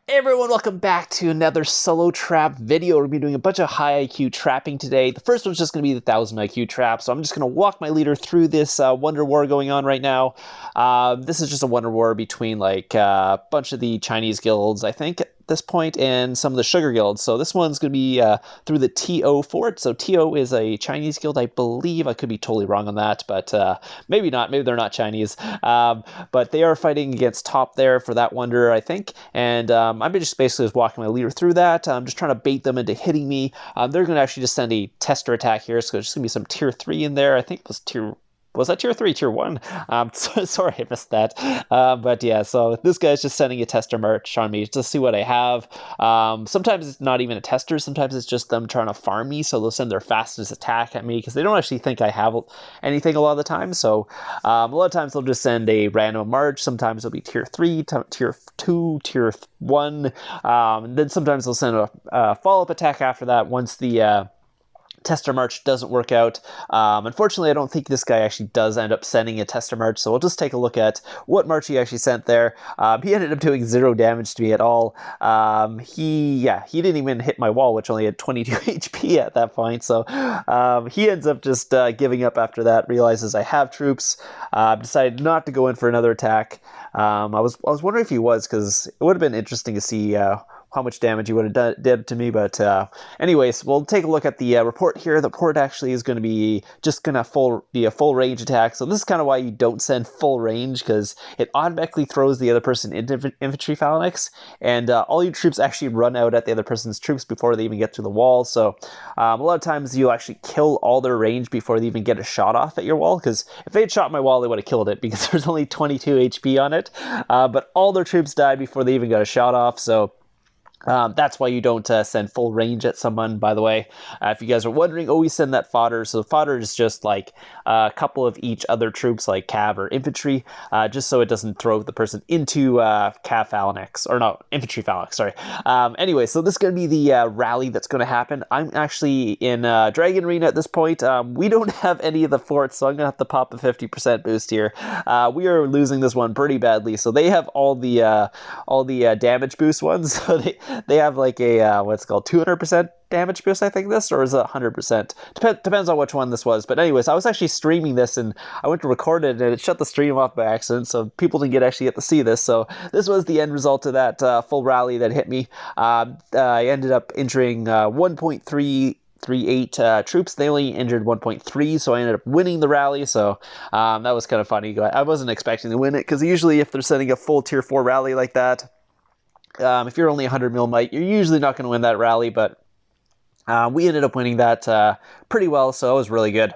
Hey everyone, welcome back to another solo trap video. We're going to be doing a bunch of high IQ trapping today. The first one's just going to be the 1000 IQ trap, so I'm just going to walk my leader through this wonder war going on right now. This is just a wonder war between like a bunch of the Chinese guilds, I think, at this point, and some of the sugar guilds. So this one's going to be through the TO fort. So TO is a Chinese guild, I believe. I could be totally wrong on that, but maybe not. Maybe they're not Chinese. But they are fighting against top there for that wonder, I think. And I'm just basically walking my leader through that. I'm just trying to bait them into hitting me. They're going to actually just send a tester attack here. So there's just going to be some tier 3 in there. I think it was tier... Was that tier 3, tier 1? Sorry, I missed that. But yeah, so this guy's just sending a tester march on me to see what I have. Sometimes it's not even a tester. Sometimes it's just them trying to farm me. So they'll send their fastest attack at me because they don't actually think I have anything a lot of the time. So a lot of times they'll just send a random march. Sometimes it'll be tier 3, tier 2, tier 1. Then sometimes they'll send a follow-up attack after that once the... tester march doesn't work out. Unfortunately, I don't think this guy actually does end up sending a tester march, so we'll just take a look at what march he actually sent there. He ended up doing 0 damage to me at all. He didn't even hit my wall, which only had 22 HP at that point, so he ends up just giving up after that, realizes I have troops, decided not to go in for another attack. I was wondering if he was, because it would have been interesting to see how much damage he would have did to me, but anyways, we'll take a look at the report here. The report actually is going to be just going to be a full range attack, so this is kind of why you don't send full range, because it automatically throws the other person into infantry phalanx, and all your troops actually run out at the other person's troops before they even get to the wall, so a lot of times you'll actually kill all their range before they even get a shot off at your wall, because if they had shot my wall, they would have killed it, because there's only 22 HP on it, but all their troops died before they even got a shot off, so that's why you don't send full range at someone, by the way. If you guys are wondering, always send that fodder. So fodder is just like a couple of each other troops, like cav or infantry, just so it doesn't throw the person into cav phalanx, or no, infantry phalanx, sorry. Anyway, so this is going to be the rally that's going to happen. I'm actually in Dragon Arena at this point. We don't have any of the forts, so I'm going to have to pop a 50% boost here. We are losing this one pretty badly, so they have all the damage boost ones, so they have like a, what's it called, 200% damage boost, I think this, or is it 100%? Depends on which one this was. But anyways, I was actually streaming this, and I went to record it, and it shut the stream off by accident, so people didn't actually get to see this. So this was the end result of that full rally that hit me. I ended up injuring 1.338 troops. They only injured 1.3, so I ended up winning the rally, so that was kind of funny. I wasn't expecting to win it, because usually if they're sending a full tier 4 rally like that, if you're only 100 mil might, you're usually not going to win that rally, but we ended up winning that pretty well, so it was really good.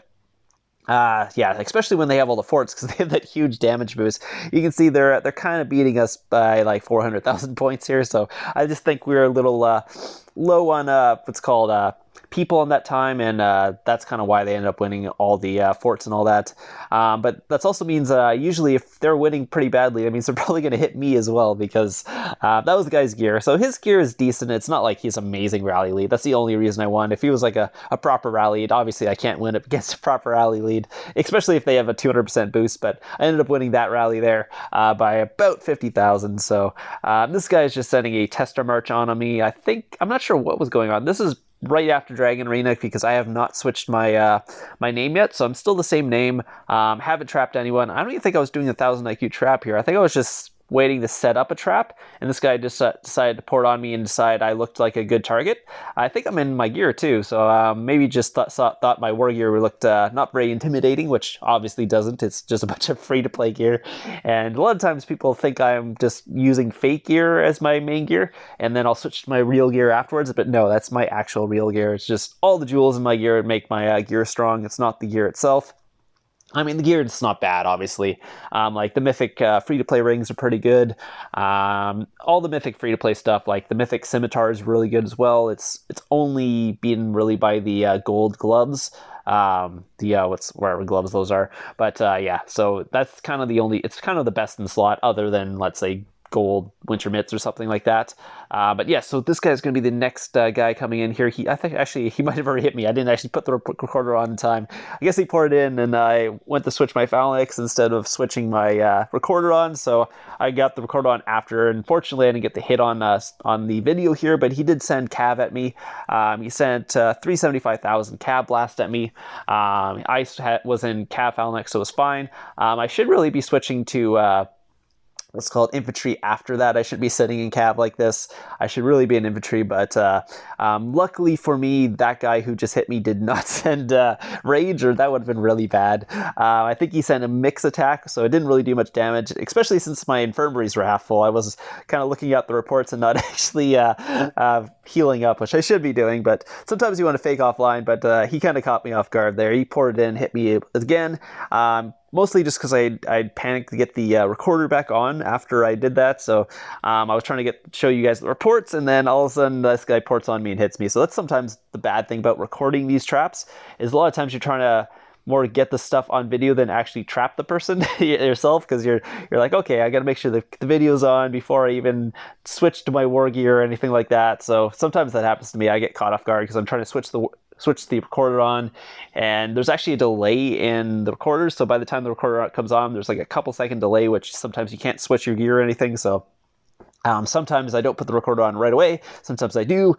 Yeah, especially when they have all the forts, because they have that huge damage boost. You can see they're kind of beating us by like 400,000 points here, so I just think we're a little low on what's called people on that time, and that's kind of why they end up winning all the forts and all that. But that also means usually if they're winning pretty badly, that means they're probably going to hit me as well, because that was the guy's gear. So his gear is decent. It's not like he's amazing rally lead. That's the only reason I won. If he was like a proper rally lead, obviously I can't win it against a proper rally lead, especially if they have a 200% boost, but I ended up winning that rally there by about 50,000. So this guy is just sending a tester march on me. I'm not sure what was going on. This is right after Dragon Arena, because I have not switched my my name yet, so I'm still the same name. Haven't trapped anyone. I don't even think I was doing a 1000 IQ trap here. I think I was just waiting to set up a trap, and this guy just decided to port on me and decide I looked like a good target. I think I'm in my gear too, so maybe just thought my war gear looked not very intimidating, which obviously doesn't. It's just a bunch of free-to-play gear, and a lot of times people think I'm just using fake gear as my main gear, and then I'll switch to my real gear afterwards, but no, that's my actual real gear. It's just all the jewels in my gear make my gear strong. It's not the gear itself. I mean, the gear is not bad, obviously. Like the mythic free-to-play rings are pretty good. All the mythic free-to-play stuff, like the mythic scimitar is really good as well. It's only beaten really by the gold gloves. Whatever gloves those are. But yeah, so that's kind of it's kind of the best in slot, other than, let's say, gold winter mitts or something like that. But yeah, so this guy's going to be the next guy coming in here. I think actually he might have already hit me. I didn't actually put the recorder on in time. I guess he poured in, and I went to switch my phalanx instead of switching my recorder on. So I got the recorder on after. Unfortunately, I didn't get the hit on the video here, but he did send cav at me. He sent 375,000 cav blast at me. I was in cav phalanx, so it was fine. I should really be switching to what's called infantry after that. I should be sitting in cav like this. I should really be in infantry, but luckily for me, that guy who just hit me did not send rage, or that would have been really bad. I think he sent a mix attack, so it didn't really do much damage, especially since my infirmaries were half full. I was kind of looking at the reports and not actually healing up, which I should be doing, but sometimes you want to fake offline, but he kind of caught me off guard there. He poured it in, hit me again. Mostly just because I panicked to get the recorder back on after I did that. So I was trying to show you guys the reports, and then all of a sudden this guy ports on me and hits me. So that's sometimes the bad thing about recording these traps, is a lot of times you're trying to more get the stuff on video than actually trap the person yourself, because you're like, okay, I got to make sure the video's on before I even switch to my war gear or anything like that. So sometimes that happens to me. I get caught off guard because I'm trying to switch the recorder on, and there's actually a delay in the recorder, so by the time the recorder comes on, there's like a couple second delay, which sometimes you can't switch your gear or anything. So sometimes I don't put the recorder on right away, sometimes I do.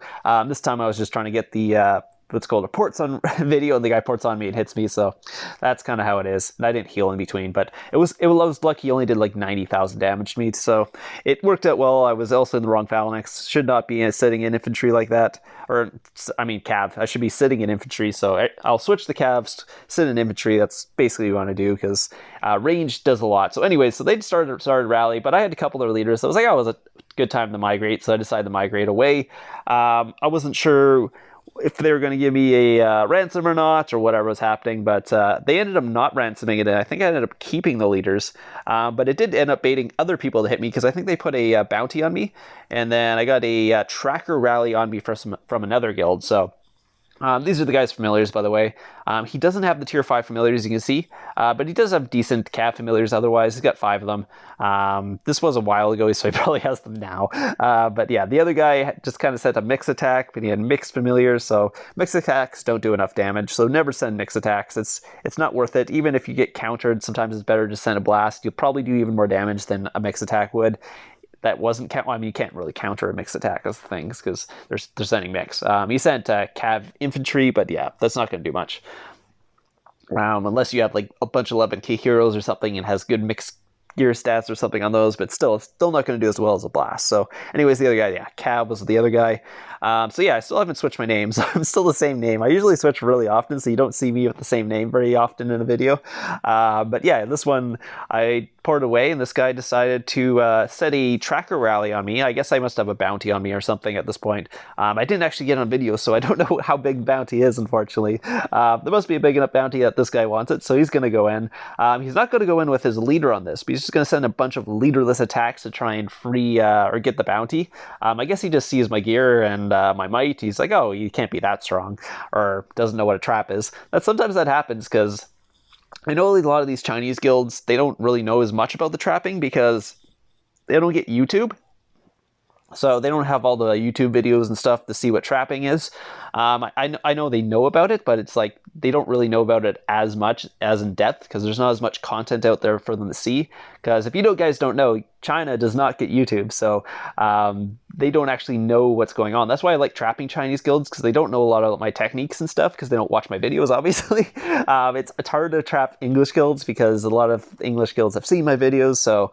This time I was just trying to get the what's called reports on video, and the guy ports on me and hits me, so that's kind of how it is. And I didn't heal in between, but I was lucky. He only did like 90,000 damage to me, so it worked out well. I was also in the wrong phalanx. Should not be sitting in infantry like that, or I mean cav. I should be sitting in infantry, so I'll switch the calves, sit in infantry. That's basically what you want to do, because range does a lot. So anyway, so they started rally, but I had a couple of their leaders, so I was like, oh, it was a good time to migrate, so I decided to migrate away. I wasn't sure if they were going to give me a ransom or not, or whatever was happening, but they ended up not ransoming it, and I think I ended up keeping the leaders, but it did end up baiting other people to hit me, because I think they put a bounty on me, and then I got a tracker rally on me from another guild. So these are the guy's familiars, by the way. He doesn't have the tier 5 familiars, you can see, but he does have decent cav familiars otherwise. He's got 5 of them. This was a while ago, so he probably has them now. But yeah, the other guy just kind of sent a mix attack, but he had mixed familiars, so mixed attacks don't do enough damage, so never send mix attacks. It's not worth it. Even if you get countered, sometimes it's better to send a blast. You'll probably do even more damage than a mix attack would. That wasn't I mean, you can't really counter a mix attack as things, because they're sending mix. He sent cav infantry, but yeah, that's not going to do much. Unless you have like a bunch of 11k heroes or something and has good mixed gear stats or something on those, but still, it's still not going to do as well as a blast. So anyways, the other guy, yeah, cav was the other guy. So yeah, I still haven't switched my name, so I'm still the same name. I usually switch really often, so you don't see me with the same name very often in a video. But yeah, this one I poured away, and this guy decided to set a tracker rally on me. I guess I must have a bounty on me or something at this point. I didn't actually get on video, so I don't know how big bounty is, unfortunately. There must be a big enough bounty that this guy wants it, so he's going to go in. He's not going to go in with his leader on this, but he's just going to send a bunch of leaderless attacks to try and free or get the bounty. I guess he just sees my gear and my might. He's like, oh, you can't be that strong, or doesn't know what a trap is. Sometimes that happens, because I know a lot of these Chinese guilds, they don't really know as much about the trapping because they don't get YouTube. So they don't have all the YouTube videos and stuff to see what trapping is. I know they know about it, but it's like they don't really know about it as much as in depth, because there's not as much content out there for them to see. Because if you guys don't know, China does not get YouTube, so they don't actually know what's going on. That's why I like trapping Chinese guilds, because they don't know a lot of my techniques and stuff, because they don't watch my videos, obviously. It's hard to trap English guilds, because a lot of English guilds have seen my videos, so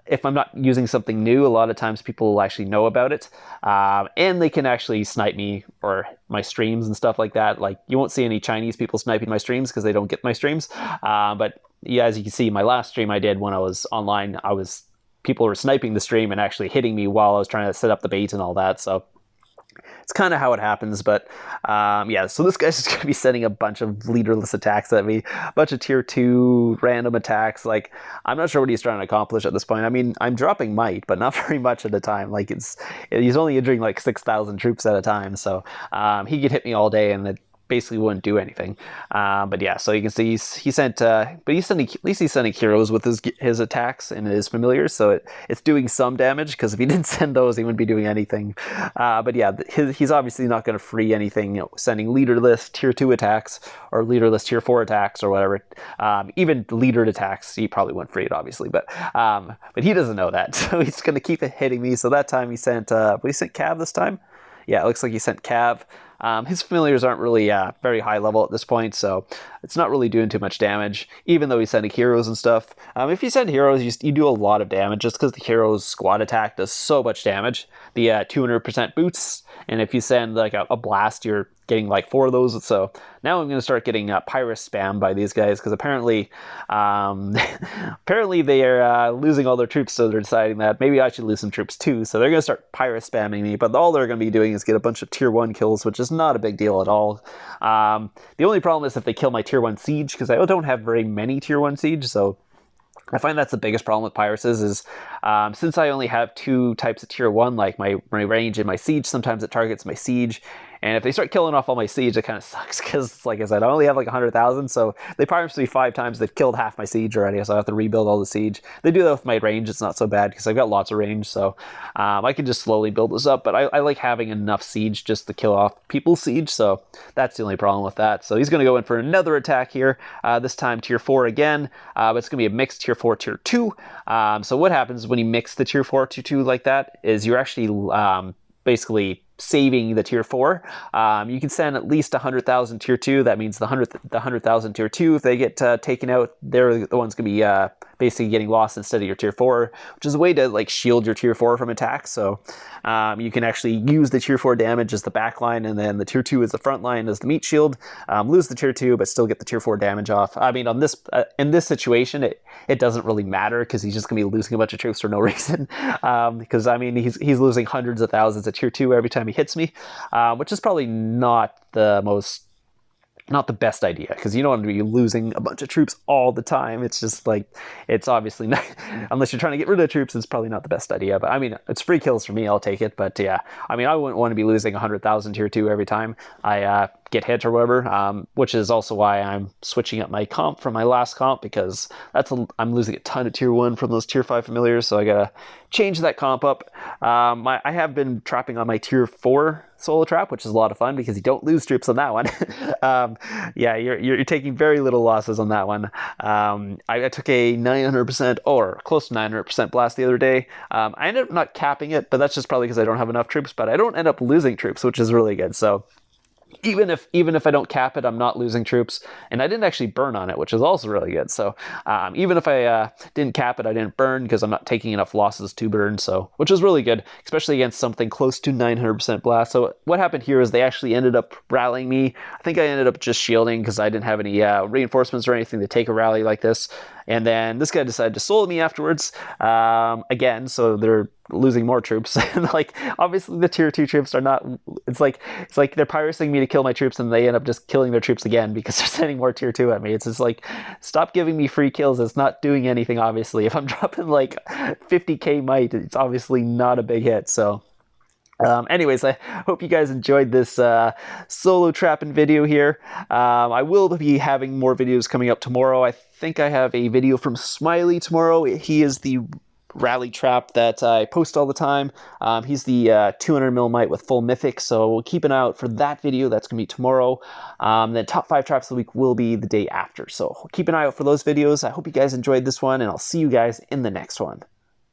if I'm not using something new, a lot of times people will actually know about it, and they can actually snipe me or my streams and stuff like that. Like, you won't see any Chinese people sniping my streams because they don't get my streams, but yeah, as you can see, my last stream I did when I was online, people were sniping the stream and actually hitting me while I was trying to set up the bait and all that, so it's kind of how it happens. But yeah, so this guy's just going to be sending a bunch of leaderless attacks at me, a bunch of tier 2 random attacks. Like, I'm not sure what he's trying to accomplish at this point. I mean, I'm dropping might, but not very much at a time. Like, he's only injuring like 6,000 troops at a time, so he could hit me all day, and basically wouldn't do anything. But yeah, so you can see he sent, but he's sending, at least he's sending heroes with his attacks and his familiars, so it's doing some damage, because if he didn't send those, he wouldn't be doing anything. But yeah, he's obviously not going to free anything, sending leaderless tier 2 attacks or leaderless tier 4 attacks or whatever. Even leadered attacks, he probably wouldn't free it, obviously, but he doesn't know that, so he's going to keep it hitting me. So that time he sent, he sent Cav this time. Yeah, it looks like he sent Cav. His familiars aren't really very high level at this point, so it's not really doing too much damage, even though he's sending heroes and stuff. If you send heroes, you do a lot of damage, just because the hero's squad attack does so much damage. The 200% boots, and if you send like a blast, you're getting like 4 of those. So now I'm going to start getting Pyrus spammed by these guys, because apparently they are losing all their troops, so they're deciding that maybe I should lose some troops too. So they're going to start Pyrus spamming me, but all they're going to be doing is get a bunch of tier 1 kills, which is not a big deal at all. The only problem is if they kill my tier 1 siege, because I don't have very many tier 1 siege, so I find that's the biggest problem with Pyruses is since I only have 2 types of tier 1, like my range and my siege, sometimes it targets my siege. And if they start killing off all my siege, it kind of sucks, because, like I said, I only have like 100,000, so they Pyrus me 5 times, they've killed half my siege already, so I have to rebuild all the siege. They do that with my range, it's not so bad, because I've got lots of range, so I can just slowly build this up, but I like having enough siege just to kill off people's siege, so that's the only problem with that. So he's going to go in for another attack here, this time tier 4 again, but it's going to be a mixed tier 4, tier 2. So what happens when you mix the tier 4, tier 2 like that, is you're actually basically saving the tier 4. You can send at least 100,000 tier 2. That means the 100,000 tier 2, if they get taken out, they're the ones going to be basically getting lost instead of your tier 4, which is a way to like shield your tier 4 from attacks. So you can actually use the tier 4 damage as the back line, and then the tier 2 as the front line as the meat shield. Lose the tier 2, but still get the tier 4 damage off. I mean, on this in this situation, it doesn't really matter, because he's just going to be losing a bunch of troops for no reason. Because I mean, he's losing hundreds of thousands of tier 2 every time he hits me, which is probably not the best idea, because you don't want to be losing a bunch of troops all the time. It's just like, it's obviously not, unless you're trying to get rid of troops, it's probably not the best idea. But I mean, it's free kills for me, I'll take it. But yeah, I mean, I wouldn't want to be losing 100,000 tier 2 every time I get hit or whatever, which is also why I'm switching up my comp from my last comp, because I'm losing a ton of tier 1 from those tier 5 familiars, so I gotta change that comp up. I have been trapping on my tier 4 solo trap, which is a lot of fun, because you don't lose troops on that one. Yeah, you're taking very little losses on that one. I took a 900% or close to 900% blast the other day. I ended up not capping it, but that's just probably because I don't have enough troops, but I don't end up losing troops, which is really good. So even if I don't cap it, I'm not losing troops, and I didn't actually burn on it, which is also really good. So even if I didn't cap it, I didn't burn, because I'm not taking enough losses to burn, so which is really good, especially against something close to 900% blast. So what happened here is they actually ended up rallying me. I think I ended up just shielding, because I didn't have any reinforcements or anything to take a rally like this. And then this guy decided to solo me afterwards again, so they're losing more troops. And like, obviously the tier 2 troops are not, it's like they're pirating me to kill my troops, and they end up just killing their troops again, because they're sending more tier 2 at me. It's just like, stop giving me free kills. It's not doing anything, obviously. If I'm dropping like 50k might, it's obviously not a big hit. So anyways, I hope you guys enjoyed this solo trapping video here. I will be having more videos coming up tomorrow. I think I have a video from Smiley tomorrow. He is the rally trap that I post all the time. He's the 200 mil might with full mythic, so we'll keep an eye out for that video. That's going to be tomorrow. The top 5 traps of the week will be the day after, so keep an eye out for those videos. I hope you guys enjoyed this one, and I'll see you guys in the next one.